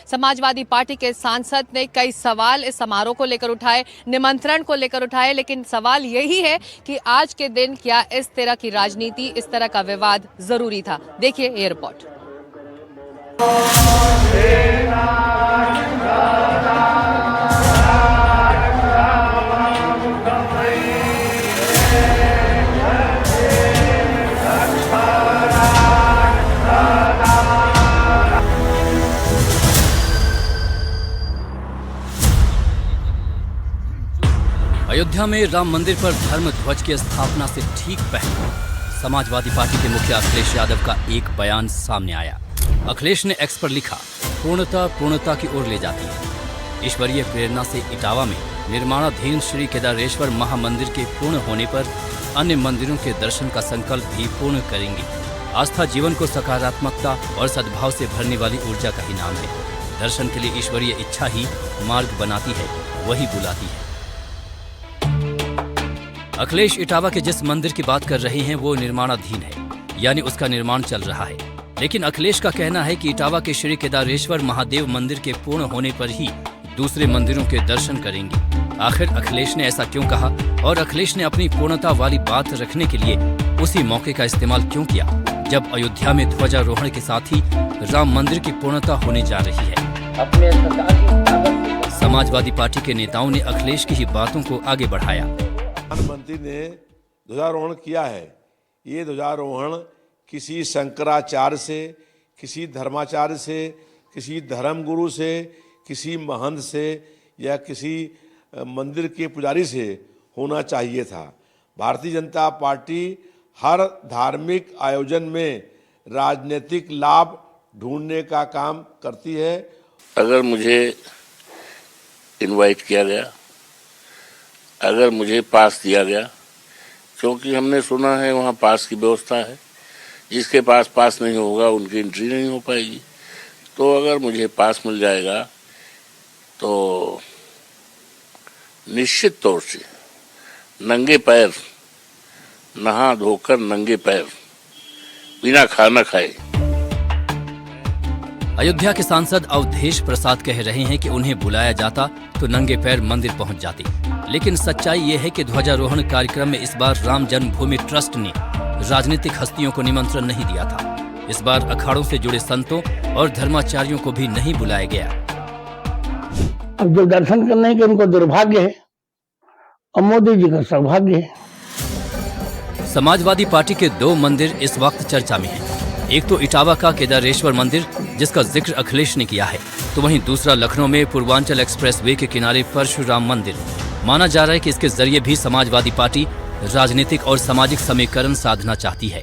Samajwadi party के सांसद ने कई सवाल इस समारोह को लेकर उठाए, निमंत्रण को लेकर उठाए, लेकिन सवाल यही है कि आज के दिन क्या इस तरह की राजनीति, इस तरह का विवाद जरूरी था। देखिए ये रिपोर्ट। अयोध्या में राम मंदिर पर धर्म ध्वज की स्थापना से ठीक पहले समाजवादी पार्टी के मुखिया अखिलेश यादव का एक बयान सामने आया। अखिलेश ने एक्स पर लिखा, पूर्णता पूर्णता की ओर ले जाती है। ईश्वरीय प्रेरणा से इटावा में निर्माणाधीन श्री केदारेश्वर महामंदिर के पूर्ण होने पर अन्य मंदिरों के दर्शन का संकल्प भी पूर्ण करेंगे। आस्था जीवन को सकारात्मकता और सद्भाव से भरने वाली ऊर्जा का ही नाम है। दर्शन के लिए ईश्वरीय इच्छा ही मार्ग बनाती है, वही बुलाती है। अखिलेश इटावा के जिस मंदिर की बात कर रहे हैं वो निर्माणाधीन है, यानी उसका निर्माण चल रहा है। लेकिन अखिलेश का कहना है कि इटावा के श्री केदारेश्वर महादेव मंदिर के पूर्ण होने पर ही दूसरे मंदिरों के दर्शन करेंगे। आखिर अखिलेश ने ऐसा क्यों कहा और अखिलेश ने अपनी पूर्णता वाली बात रखने के लिए उसी मौके का इस्तेमाल क्यों किया, जब अयोध्या में ध्वजारोहण के साथ ही राम मंदिर की पूर्णता होने जा रही है। समाजवादी पार्टी के नेताओं ने अखिलेश की ही बातों को आगे बढ़ाया। प्रधानमंत्री ने ध्वजारोहण किया है। ये ध्वजारोहण किसी शंकराचार्य से, किसी धर्माचार्य से, किसी धर्मगुरु से, किसी महंत से या किसी मंदिर के पुजारी से होना चाहिए था। भारतीय जनता पार्टी हर धार्मिक आयोजन में राजनीतिक लाभ ढूंढने का काम करती है। अगर मुझे इनवाइट किया गया, अगर मुझे पास दिया गया, क्योंकि हमने सुना है वहाँ पास की व्यवस्था है, जिसके पास नहीं होगा उनकी एंट्री नहीं हो पाएगी। तो अगर मुझे पास मिल जाएगा तो निश्चित तौर से नंगे पैर, नहा धोकर नंगे पैर, बिना खाना खाए। अयोध्या के सांसद अवधेश प्रसाद कह रहे हैं कि उन्हें बुलाया जाता तो नंगे पैर मंदिर पहुंच जाते। लेकिन सच्चाई ये है कि ध्वजारोहण कार्यक्रम में इस बार राम जन्मभूमि ट्रस्ट ने राजनीतिक हस्तियों को निमंत्रण नहीं दिया था। इस बार अखाड़ों से जुड़े संतों और धर्माचार्यों को भी नहीं बुलाया गया। अब जो दर्शन करने के उनको दुर्भाग्य है और मोदी जी का सौभाग्य है। समाजवादी पार्टी के दो मंदिर इस वक्त चर्चा में हैं। एक तो इटावा का केदारेश्वर मंदिर, जिसका जिक्र अखिलेश ने किया है, तो वहीं दूसरा लखनऊ में पूर्वांचल एक्सप्रेसवे के किनारे परशुराम मंदिर। माना जा रहा है कि इसके जरिए भी समाजवादी पार्टी राजनीतिक और सामाजिक समीकरण साधना चाहती है।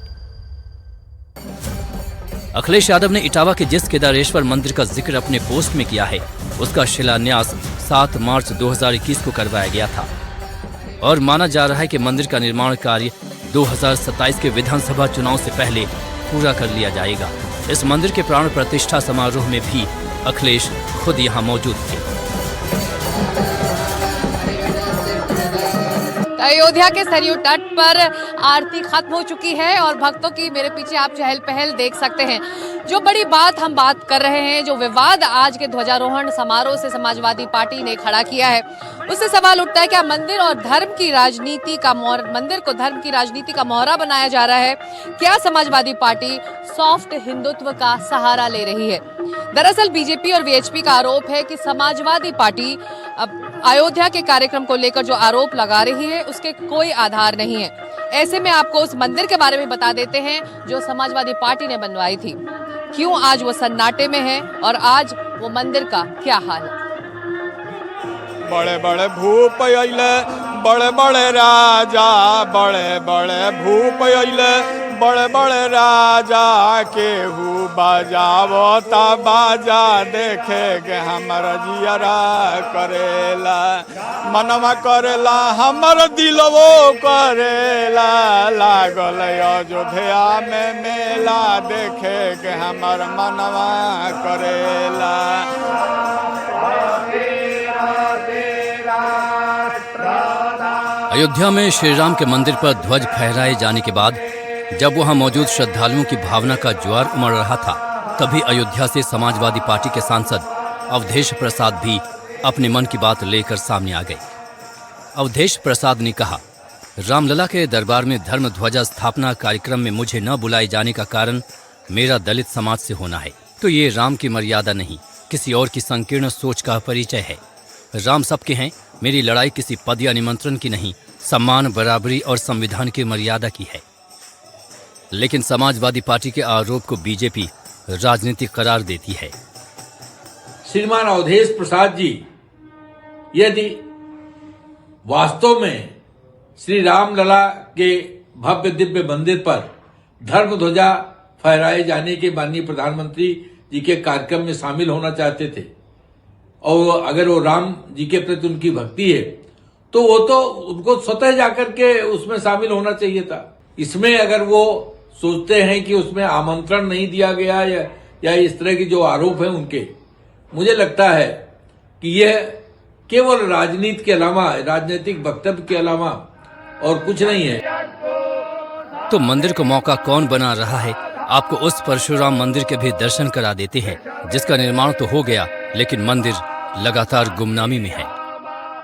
अखिलेश यादव ने इटावा के जिस केदारेश्वर मंदिर का जिक्र अपने पोस्ट में किया है, उसका शिलान्यास 7 मार्च 2021 को करवाया गया था और माना जा रहा है कि मंदिर का निर्माण कार्य 2027 के विधानसभा चुनाव से पहले पूरा कर लिया जाएगा। इस मंदिर के प्राण प्रतिष्ठा समारोह में भी अखिलेश खुद यहां मौजूद थे। अयोध्या के सरयू तट पर आरती खत्म हो चुकी है और भक्तों की मेरे पीछे आप चहल पहल देख सकते हैं। जो बड़ी बात हम बात कर रहे हैं, जो विवाद आज के ध्वजारोहण समारोह से समाजवादी पार्टी ने खड़ा किया है, उससे सवाल उठता है क्या मंदिर और धर्म की राजनीति का मंदिर को धर्म की राजनीति का मोहरा बनाया जा रहा है? क्या समाजवादी पार्टी सॉफ्ट हिंदुत्व का सहारा ले रही है? दरअसल बीजेपी और वीएचपी का आरोप है कि समाजवादी पार्टी अब अयोध्या के कार्यक्रम को लेकर जो आरोप लगा रही है उसके कोई आधार नहीं है। ऐसे में आपको उस मंदिर के बारे में बता देते हैं जो समाजवादी पार्टी ने बनवाई थी, क्यों आज वो सन्नाटे में है और आज वो मंदिर का क्या हाल है। बड़े बड़े भूप अइले, बड़े बड़े राजा, बड़े बड़े भूप अइले, बड़े बड़े राजा, केहू बजावता बाजा, देखे के हमर जियरा करेला, मनवा करेला हमर दिलवो करेला, लागल अयोध्या में मेला, देखे के हमर मनवा करेला। अयोध्या में श्री राम के मंदिर पर ध्वज फहराए जाने के बाद जब वहां मौजूद श्रद्धालुओं की भावना का ज्वार उमड़ रहा था, तभी अयोध्या से समाजवादी पार्टी के सांसद अवधेश प्रसाद भी अपने मन की बात लेकर सामने आ गए। अवधेश प्रसाद ने कहा, रामलला के दरबार में धर्म ध्वजा स्थापना कार्यक्रम में मुझे न बुलाए जाने का कारण मेरा दलित समाज से होना है, तो ये राम की मर्यादा नहीं, किसी और की संकीर्ण सोच का परिचय है। राम सबके हैं, मेरी लड़ाई किसी पद या निमंत्रण की नहीं, सम्मान, बराबरी और संविधान की मर्यादा की है। लेकिन समाजवादी पार्टी के आरोप को बीजेपी राजनीतिक करार देती है। श्रीमान अवधेश प्रसाद जी यदि वास्तव में श्री रामलला के भव्य दिव्य मंदिर पर धर्म ध्वजा फहराए जाने के माननीय प्रधानमंत्री जी के कार्यक्रम में शामिल होना चाहते थे और अगर वो राम जी के प्रति उनकी भक्ति है तो वो तो उनको स्वतः जाकर के उसमें शामिल होना चाहिए था। इसमें अगर वो सोचते हैं कि उसमें आमंत्रण नहीं दिया गया या इस तरह के जो आरोप हैं उनके, मुझे लगता है कि यह केवल राजनीति के अलावा, राजनीतिक वक्तव्य के अलावा और कुछ नहीं है। तो मंदिर को मौका कौन बना रहा है? आपको उस परशुराम मंदिर के भी दर्शन करा देते हैं, जिसका निर्माण तो हो गया लेकिन मंदिर लगातार गुमनामी में है।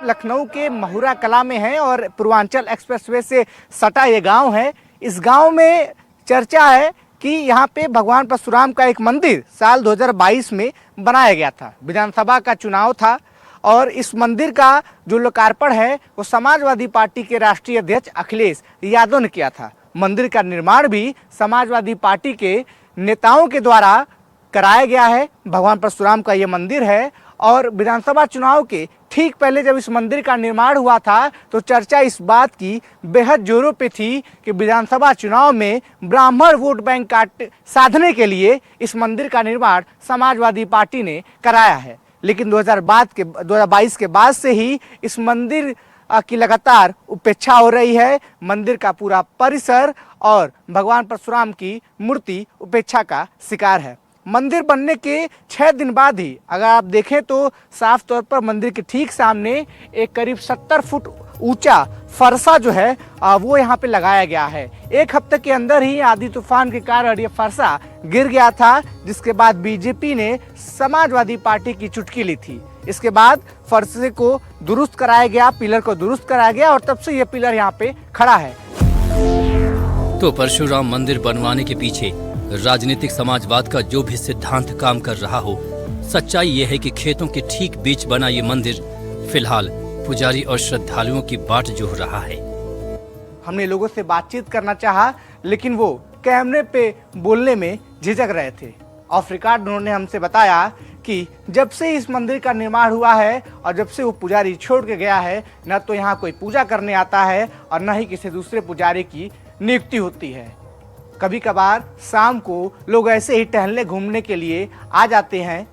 लखनऊ के महुरा कला में है और पूर्वांचल एक्सप्रेसवे से सटा ये गांव है। इस गांव में चर्चा है कि यहाँ पे भगवान परशुराम का एक मंदिर साल 2022 में बनाया गया था। विधानसभा का चुनाव था और इस मंदिर का जो लोकार्पण है वो समाजवादी पार्टी के राष्ट्रीय अध्यक्ष अखिलेश यादव ने किया था। मंदिर का निर्माण भी समाजवादी पार्टी के नेताओं के द्वारा कराया गया है। भगवान परशुराम का ये मंदिर है और विधानसभा चुनाव के ठीक पहले जब इस मंदिर का निर्माण हुआ था तो चर्चा इस बात की बेहद जोरों पे थी कि विधानसभा चुनाव में ब्राह्मण वोट बैंक काट साधने के लिए इस मंदिर का निर्माण समाजवादी पार्टी ने कराया है। लेकिन 2022 के बाद से ही इस मंदिर की लगातार उपेक्षा हो रही है। मंदिर का पूरा परिसर और भगवान परशुराम की मूर्ति उपेक्षा का शिकार है। मंदिर बनने के 6 दिन बाद ही अगर आप देखें तो साफ तौर पर मंदिर के ठीक सामने एक करीब 70 फुट ऊंचा फरसा जो है वो यहाँ पे लगाया गया है। एक हफ्ते के अंदर ही आंधी तूफान के कारण ये फरसा गिर गया था, जिसके बाद बीजेपी ने समाजवादी पार्टी की चुटकी ली थी। इसके बाद फरसे को दुरुस्त कराया गया, पिलर को दुरुस्त कराया गया और तब से ये पिलर यहाँ पे खड़ा है। तो परशुराम मंदिर बनवाने के पीछे राजनीतिक समाजवाद का जो भी सिद्धांत काम कर रहा हो, सच्चाई ये है कि खेतों के ठीक बीच बना ये मंदिर फिलहाल पुजारी और श्रद्धालुओं की बाट जोह रहा है। हमने लोगों से बातचीत करना चाहा लेकिन वो कैमरे पे बोलने में झिझक रहे थे। ऑफ रिकॉर्ड उन्होंने हमसे बताया कि जब से इस मंदिर का निर्माण हुआ है और जब से वो पुजारी छोड़ के गया है, न तो यहाँ कोई पूजा करने आता है और न ही किसी दूसरे पुजारी की नियुक्ति होती है। कभी कभार शाम को लोग ऐसे ही टहलने घूमने के लिए आ जाते हैं,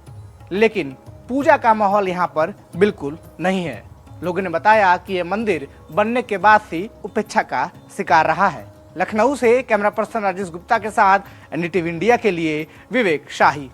लेकिन पूजा का माहौल यहाँ पर बिल्कुल नहीं है। लोगों ने बताया कि यह मंदिर बनने के बाद से उपेक्षा का शिकार रहा है। लखनऊ से कैमरा पर्सन राजेश गुप्ता के साथ एनडीटीवी इंडिया के लिए विवेक शाही।